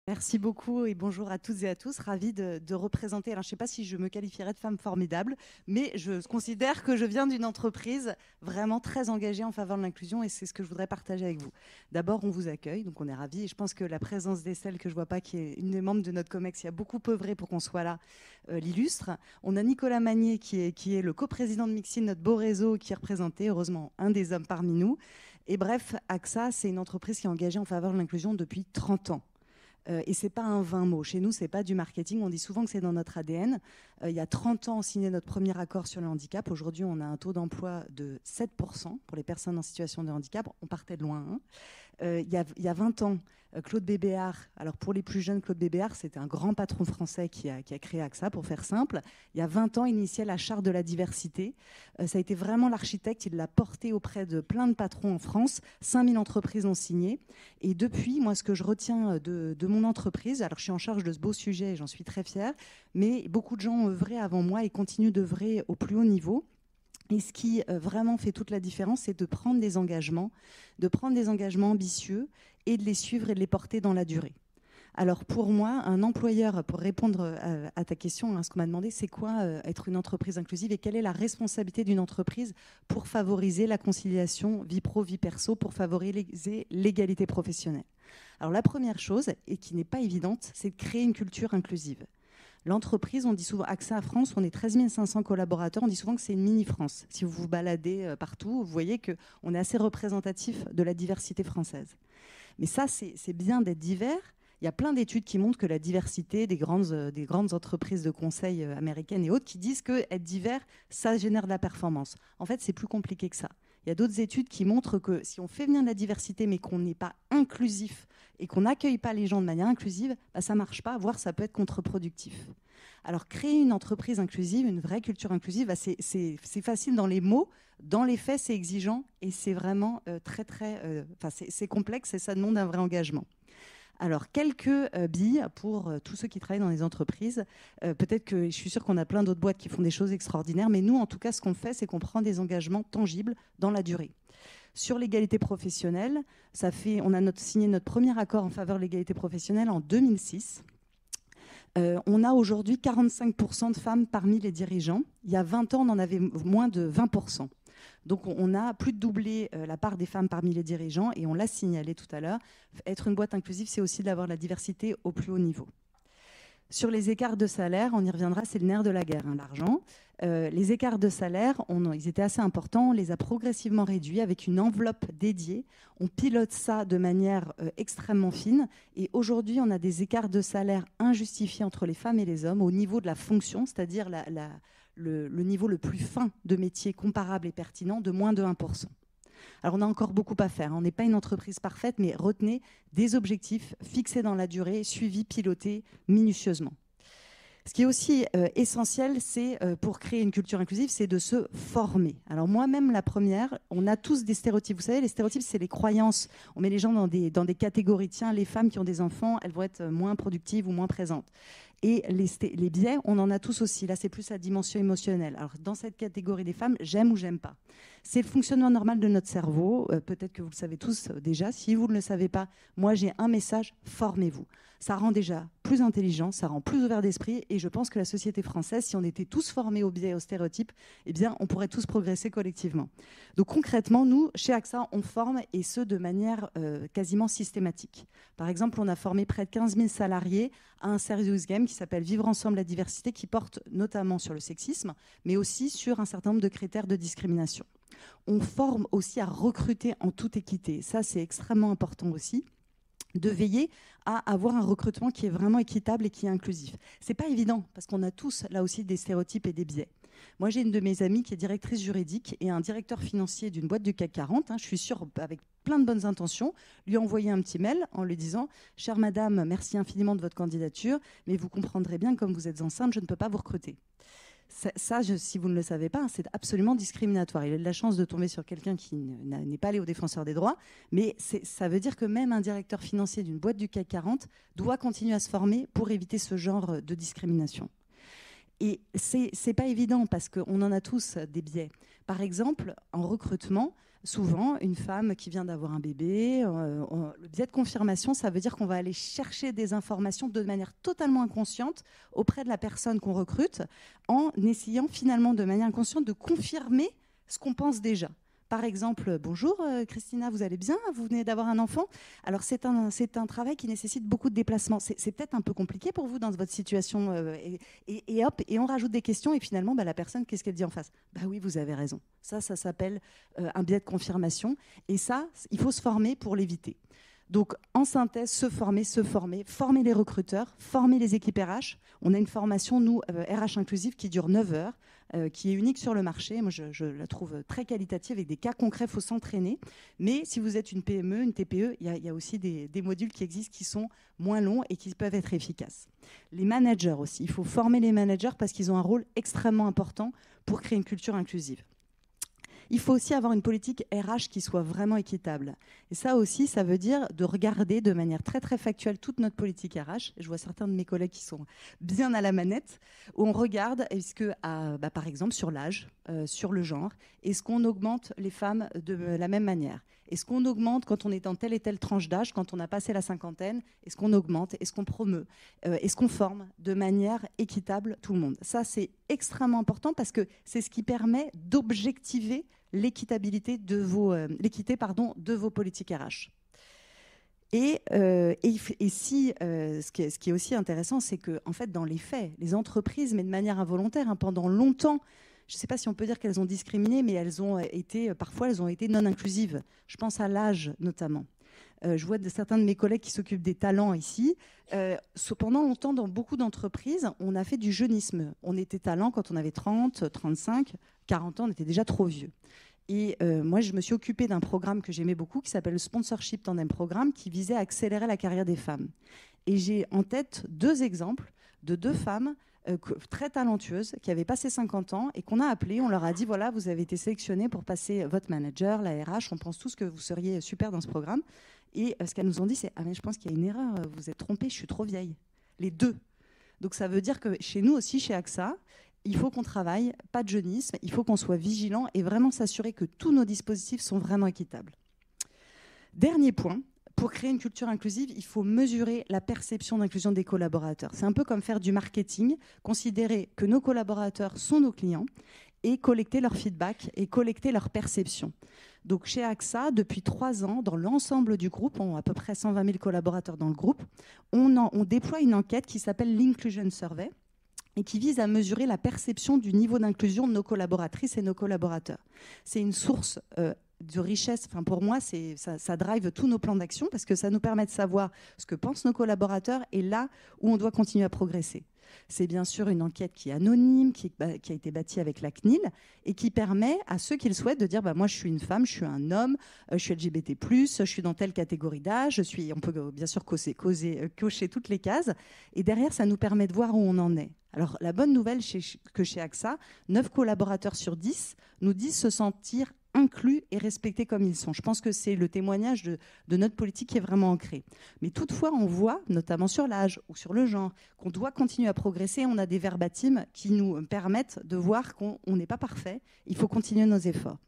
Merci beaucoup et bonjour à toutes et à tous. Ravie de représenter. Alors, je ne sais pas si je me qualifierais de femme formidable, mais je considère que je viens d'une entreprise vraiment très engagée en faveur de l'inclusion et c'est ce que je voudrais partager avec vous. D'abord, on vous accueille, donc on est ravis. Et je pense que la présence d'Estelle, que je ne vois pas, qui est une des membres de notre COMEX, qui a beaucoup œuvré pour qu'on soit là, l'illustre. On a Nicolas Magnier, qui est le coprésident de Mixine, notre beau réseau, qui est représenté, heureusement, un des hommes parmi nous. Et bref, AXA, c'est une entreprise qui est engagée en faveur de l'inclusion depuis 30 ans. Et ce n'est pas un vain mot. Chez nous, ce n'est pas du marketing. On dit souvent que c'est dans notre ADN. Il y a 30 ans, on signait notre premier accord sur le handicap. Aujourd'hui, on a un taux d'emploi de 7% pour les personnes en situation de handicap. On partait de loin. Hein. Il y a 20 ans, Claude Bébéar, alors pour les plus jeunes, Claude Bébéar, c'était un grand patron français qui a créé AXA, pour faire simple. Il y a 20 ans, il initiait la charte de la diversité. Ça a été vraiment l'architecte, il l'a porté auprès de plein de patrons en France. 5000 entreprises ont signé. Et depuis, moi, ce que je retiens de mon entreprise, alors je suis en charge de ce beau sujet et j'en suis très fière, mais beaucoup de gens ont œuvré avant moi et continuent d'œuvrer au plus haut niveau. Et ce qui vraiment fait toute la différence, c'est de prendre des engagements ambitieux et de les suivre et de les porter dans la durée. Alors pour moi, un employeur, pour répondre à ta question, à ce qu'on m'a demandé, c'est quoi être une entreprise inclusive et quelle est la responsabilité d'une entreprise pour favoriser la conciliation vie pro, vie perso, pour favoriser l'égalité professionnelle. Alors la première chose, et qui n'est pas évidente, c'est de créer une culture inclusive. L'entreprise, on dit souvent, AXA France, on est 13 500 collaborateurs, on dit souvent que c'est une mini-France. Si vous vous baladez partout, vous voyez qu'on est assez représentatif de la diversité française. Mais ça, c'est bien d'être divers. Il y a plein d'études qui montrent que la diversité des grandes entreprises de conseil américaines et autres qui disent que être divers, ça génère de la performance. En fait, c'est plus compliqué que ça. Il y a d'autres études qui montrent que si on fait venir de la diversité mais qu'on n'est pas inclusif et qu'on n'accueille pas les gens de manière inclusive, bah, ça ne marche pas, voire ça peut être contre-productif. Alors créer une entreprise inclusive, une vraie culture inclusive, bah, c'est facile dans les mots, dans les faits c'est exigeant et c'est vraiment c'est complexe et ça demande un vrai engagement. Alors, quelques billes pour tous ceux qui travaillent dans les entreprises. Peut-être que je suis sûre qu'on a plein d'autres boîtes qui font des choses extraordinaires, mais nous, en tout cas, ce qu'on fait, c'est qu'on prend des engagements tangibles dans la durée. Sur l'égalité professionnelle, on a signé notre premier accord en faveur de l'égalité professionnelle en 2006. On a aujourd'hui 45% de femmes parmi les dirigeants. Il y a 20 ans, on en avait moins de 20%. Donc on a plus de doublé la part des femmes parmi les dirigeants et on l'a signalé tout à l'heure. Être une boîte inclusive, c'est aussi d'avoir la diversité au plus haut niveau. Sur les écarts de salaire, on y reviendra, c'est le nerf de la guerre, hein, l'argent. Les écarts de salaire, ils étaient assez importants, on les a progressivement réduits avec une enveloppe dédiée. On pilote ça de manière extrêmement fine. Et aujourd'hui, on a des écarts de salaire injustifiés entre les femmes et les hommes au niveau de la fonction, c'est-à-dire le niveau le plus fin de métier comparable et pertinent, de moins de 1%. Alors on a encore beaucoup à faire, on n'est pas une entreprise parfaite, mais retenez des objectifs fixés dans la durée, suivis, pilotés minutieusement. Ce qui est aussi essentiel, c'est pour créer une culture inclusive, c'est de se former. Alors moi-même, la première, on a tous des stéréotypes. Vous savez, les stéréotypes, c'est les croyances. On met les gens dans des catégories. Tiens, les femmes qui ont des enfants, elles vont être moins productives ou moins présentes. Et les biais, on en a tous aussi. Là, c'est plus la dimension émotionnelle. Alors, dans cette catégorie des femmes, j'aime ou j'aime pas. C'est le fonctionnement normal de notre cerveau. Peut-être que vous le savez tous déjà. Si vous ne le savez pas, moi, j'ai un message, formez-vous. Ça rend déjà plus intelligent, ça rend plus ouvert d'esprit. Et je pense que la société française, si on était tous formés aux biais et aux stéréotypes, eh bien, on pourrait tous progresser collectivement. Donc, concrètement, nous, chez AXA, on forme, et ce, de manière quasiment systématique. Par exemple, on a formé près de 15 000 salariés à un serious game qui s'appelle Vivre ensemble la diversité, qui porte notamment sur le sexisme, mais aussi sur un certain nombre de critères de discrimination. On forme aussi à recruter en toute équité. Ça, c'est extrêmement important aussi, de veiller à avoir un recrutement qui est vraiment équitable et qui est inclusif. C'est pas évident, parce qu'on a tous, là aussi, des stéréotypes et des biais. Moi, j'ai une de mes amies qui est directrice juridique et un directeur financier d'une boîte du CAC 40, je suis sûre, avec plein de bonnes intentions, lui a envoyé un petit mail en lui disant « Chère madame, merci infiniment de votre candidature, mais vous comprendrez bien, comme vous êtes enceinte, je ne peux pas vous recruter. » Si vous ne le savez pas, c'est absolument discriminatoire. Il a de la chance de tomber sur quelqu'un qui n'est pas allé au défenseur des droits, mais ça veut dire que même un directeur financier d'une boîte du CAC 40 doit continuer à se former pour éviter ce genre de discrimination. Et c'est pas évident parce qu'on en a tous des biais. Par exemple, en recrutement, souvent, une femme qui vient d'avoir un bébé, le biais de confirmation, ça veut dire qu'on va aller chercher des informations de manière totalement inconsciente auprès de la personne qu'on recrute, en essayant finalement de manière inconsciente de confirmer ce qu'on pense déjà. Par exemple, bonjour Christina, vous allez bien? Vous venez d'avoir un enfant? Alors c'est un travail qui nécessite beaucoup de déplacements. C'est peut-être un peu compliqué pour vous dans votre situation. Et hop, et on rajoute des questions et finalement, la personne, qu'est-ce qu'elle dit en face? Bah oui, vous avez raison. Ça s'appelle un biais de confirmation. Et ça, il faut se former pour l'éviter. Donc, en synthèse, se former les recruteurs, former les équipes RH. On a une formation, nous, RH inclusive, qui dure 9 heures, qui est unique sur le marché. Moi, je la trouve très qualitative, avec des cas concrets, il faut s'entraîner. Mais si vous êtes une PME, une TPE, il y a aussi des modules qui existent qui sont moins longs et qui peuvent être efficaces. Les managers aussi, il faut former les managers parce qu'ils ont un rôle extrêmement important pour créer une culture inclusive. Il faut aussi avoir une politique RH qui soit vraiment équitable. Et ça aussi, ça veut dire de regarder de manière très très factuelle toute notre politique RH. Je vois certains de mes collègues qui sont bien à la manette, où on regarde, est-ce que, par exemple, sur l'âge, sur le genre, est-ce qu'on augmente les femmes de la même manière? Est-ce qu'on augmente quand on est dans telle et telle tranche d'âge, quand on a passé la cinquantaine? Est-ce qu'on augmente? Est-ce qu'on promeut? Est-ce qu'on forme de manière équitable tout le monde? Ça, c'est extrêmement important parce que c'est ce qui permet d'objectiver l'équitabilité de l'équité de vos politiques RH. Et ce qui est aussi intéressant, c'est que en fait, dans les faits, les entreprises, mais de manière involontaire, pendant longtemps, je ne sais pas si on peut dire qu'elles ont discriminé, mais parfois elles ont été non inclusives. Je pense à l'âge notamment. Je vois certains de mes collègues qui s'occupent des talents ici. Pendant longtemps, dans beaucoup d'entreprises, on a fait du jeunisme. On était talent quand on avait 30, 35, 40 ans, on était déjà trop vieux. Et moi, je me suis occupée d'un programme que j'aimais beaucoup, qui s'appelle le Sponsorship Tandem Programme, qui visait à accélérer la carrière des femmes. Et j'ai en tête 2 exemples de 2 femmes très talentueuses qui avaient passé 50 ans et qu'on a appelées. On leur a dit, voilà, vous avez été sélectionnés pour passer votre manager, la RH. On pense tous que vous seriez super dans ce programme. Et ce qu'elles nous ont dit, c'est, ah mais je pense qu'il y a une erreur, vous vous êtes trompés, je suis trop vieille. Les 2. Donc ça veut dire que chez nous aussi, chez AXA, il faut qu'on travaille, pas de jeunisme, il faut qu'on soit vigilant et vraiment s'assurer que tous nos dispositifs sont vraiment équitables. Dernier point, pour créer une culture inclusive, il faut mesurer la perception d'inclusion des collaborateurs. C'est un peu comme faire du marketing, considérer que nos collaborateurs sont nos clients et collecter leur feedback et collecter leur perception. Donc chez AXA, depuis 3 ans, dans l'ensemble du groupe, on a à peu près 120 000 collaborateurs dans le groupe, on déploie une enquête qui s'appelle l'Inclusion Survey et qui vise à mesurer la perception du niveau d'inclusion de nos collaboratrices et nos collaborateurs. C'est une source de richesse. Enfin, pour moi, ça drive tous nos plans d'action parce que ça nous permet de savoir ce que pensent nos collaborateurs et là où on doit continuer à progresser. C'est bien sûr une enquête qui est anonyme, qui a été bâtie avec la CNIL et qui permet à ceux qui le souhaitent de dire moi je suis une femme, je suis un homme, je suis LGBT+, je suis dans telle catégorie d'âge, on peut bien sûr cocher toutes les cases et derrière ça nous permet de voir où on en est. Alors la bonne nouvelle que chez AXA, 9 collaborateurs sur 10 nous disent se sentir inclus et respectés comme ils sont. Je pense que c'est le témoignage de notre politique qui est vraiment ancré. Mais toutefois, on voit, notamment sur l'âge ou sur le genre, qu'on doit continuer à progresser. On a des verbatims qui nous permettent de voir qu'on n'est pas parfait. Il faut continuer nos efforts.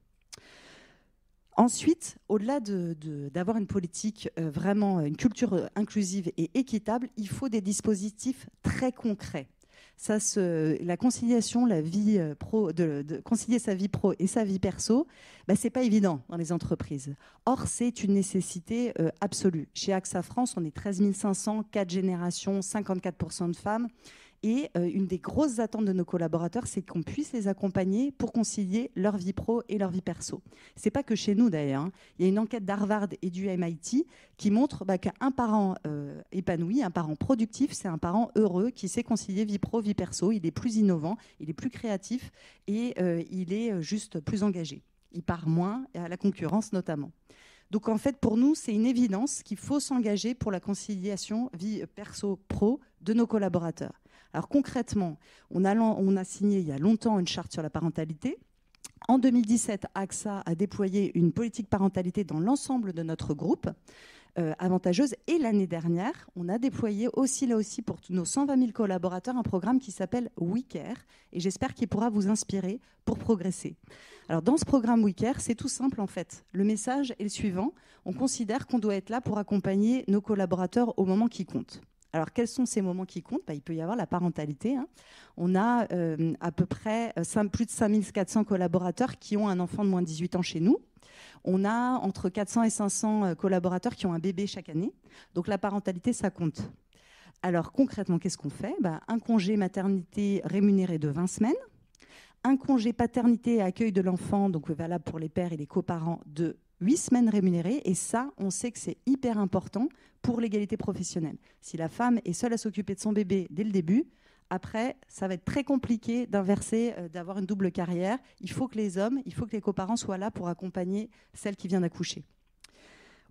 Ensuite, au-delà d'avoir une politique vraiment, une culture inclusive et équitable, il faut des dispositifs très concrets. La conciliation, la vie pro, concilier sa vie pro et sa vie perso, c'est pas évident dans les entreprises. Or, c'est une nécessité absolue. Chez AXA France, on est 13 500, 4 générations, 54% de femmes. Et une des grosses attentes de nos collaborateurs, c'est qu'on puisse les accompagner pour concilier leur vie pro et leur vie perso. C'est pas que chez nous d'ailleurs. Il y a une enquête d'Harvard et du MIT qui montre qu'un parent épanoui, un parent productif, c'est un parent heureux qui sait concilier vie pro, vie perso. Il est plus innovant, il est plus créatif et il est juste plus engagé. Il part moins à la concurrence notamment. Donc en fait, pour nous, c'est une évidence qu'il faut s'engager pour la conciliation vie perso-pro de nos collaborateurs. Alors concrètement, on a signé il y a longtemps une charte sur la parentalité. En 2017, AXA a déployé une politique parentalité dans l'ensemble de notre groupe. avantageuse. Et l'année dernière, on a déployé aussi, là aussi, pour nos 120 000 collaborateurs, un programme qui s'appelle WeCare. Et j'espère qu'il pourra vous inspirer pour progresser. Alors, dans ce programme WeCare, c'est tout simple, en fait. Le message est le suivant. On considère qu'on doit être là pour accompagner nos collaborateurs au moment qui compte. Alors, quels sont ces moments qui comptent ? Il peut y avoir la parentalité. On a à peu près plus de 5 400 collaborateurs qui ont un enfant de moins de 18 ans chez nous. On a entre 400 et 500 collaborateurs qui ont un bébé chaque année. Donc, la parentalité, ça compte. Alors, concrètement, qu'est-ce qu'on fait ? Un congé maternité rémunéré de 20 semaines, un congé paternité et accueil de l'enfant, donc valable pour les pères et les coparents, de 8 semaines rémunérées. Et ça, on sait que c'est hyper important pour l'égalité professionnelle. Si la femme est seule à s'occuper de son bébé dès le début, après, ça va être très compliqué d'inverser, d'avoir une double carrière. Il faut que les hommes, il faut que les coparents soient là pour accompagner celle qui vient d'accoucher.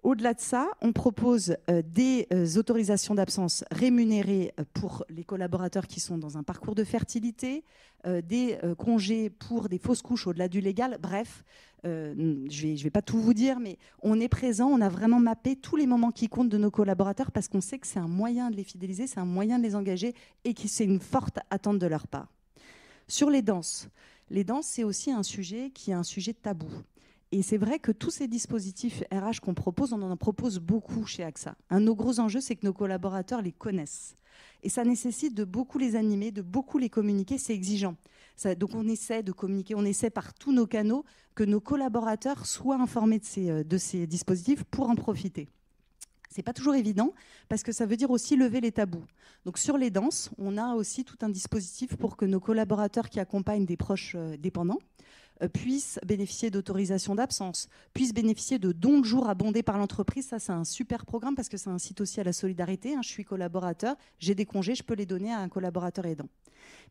Au-delà de ça, on propose des autorisations d'absence rémunérées pour les collaborateurs qui sont dans un parcours de fertilité, des congés pour des fausses couches au-delà du légal. Bref, je vais pas tout vous dire, mais on est présent, on a vraiment mappé tous les moments qui comptent de nos collaborateurs parce qu'on sait que c'est un moyen de les fidéliser, c'est un moyen de les engager et que c'est une forte attente de leur part. Sur les danses, c'est aussi un sujet qui est un sujet tabou. Et c'est vrai que tous ces dispositifs RH qu'on propose, on en propose beaucoup chez AXA. Un de nos gros enjeux, c'est que nos collaborateurs les connaissent. Et ça nécessite de beaucoup les animer, de beaucoup les communiquer, c'est exigeant. Donc on essaie de communiquer, on essaie par tous nos canaux que nos collaborateurs soient informés de ces dispositifs pour en profiter. C'est pas toujours évident parce que ça veut dire aussi lever les tabous. Donc sur les danses, on a aussi tout un dispositif pour que nos collaborateurs qui accompagnent des proches dépendants puissent bénéficier d'autorisation d'absence, puissent bénéficier de dons de jours abondés par l'entreprise. Ça, c'est un super programme parce que ça incite aussi à la solidarité. Je suis collaborateur, j'ai des congés, je peux les donner à un collaborateur aidant.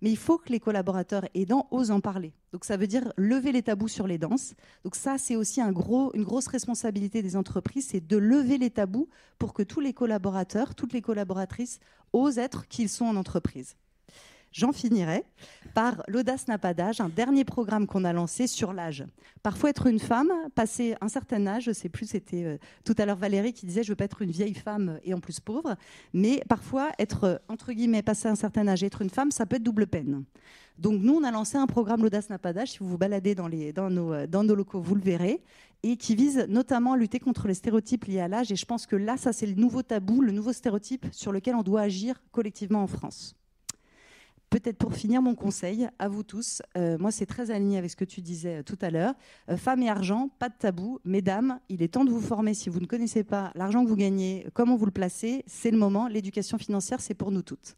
Mais il faut que les collaborateurs aidants osent en parler. Donc ça veut dire lever les tabous sur les danses. Donc ça, c'est aussi une grosse responsabilité des entreprises, c'est de lever les tabous pour que tous les collaborateurs, toutes les collaboratrices osent être qui ils sont en entreprise. J'en finirai par l'Audace n'a pas d'âge, un dernier programme qu'on a lancé sur l'âge. Parfois, être une femme, passer un certain âge, je ne sais plus, c'était tout à l'heure Valérie qui disait « je ne veux pas être une vieille femme et en plus pauvre », mais parfois, être, entre guillemets, passer un certain âge et être une femme, ça peut être double peine. Donc nous, on a lancé un programme l'Audace n'a pas d'âge, si vous vous baladez dans nos locaux, vous le verrez, et qui vise notamment à lutter contre les stéréotypes liés à l'âge. Et je pense que là, ça c'est le nouveau tabou, le nouveau stéréotype sur lequel on doit agir collectivement en France. Peut-être pour finir, mon conseil à vous tous, moi c'est très aligné avec ce que tu disais tout à l'heure, femmes et argent, pas de tabou. Mesdames, il est temps de vous former si vous ne connaissez pas l'argent que vous gagnez, comment vous le placez, c'est le moment, l'éducation financière c'est pour nous toutes.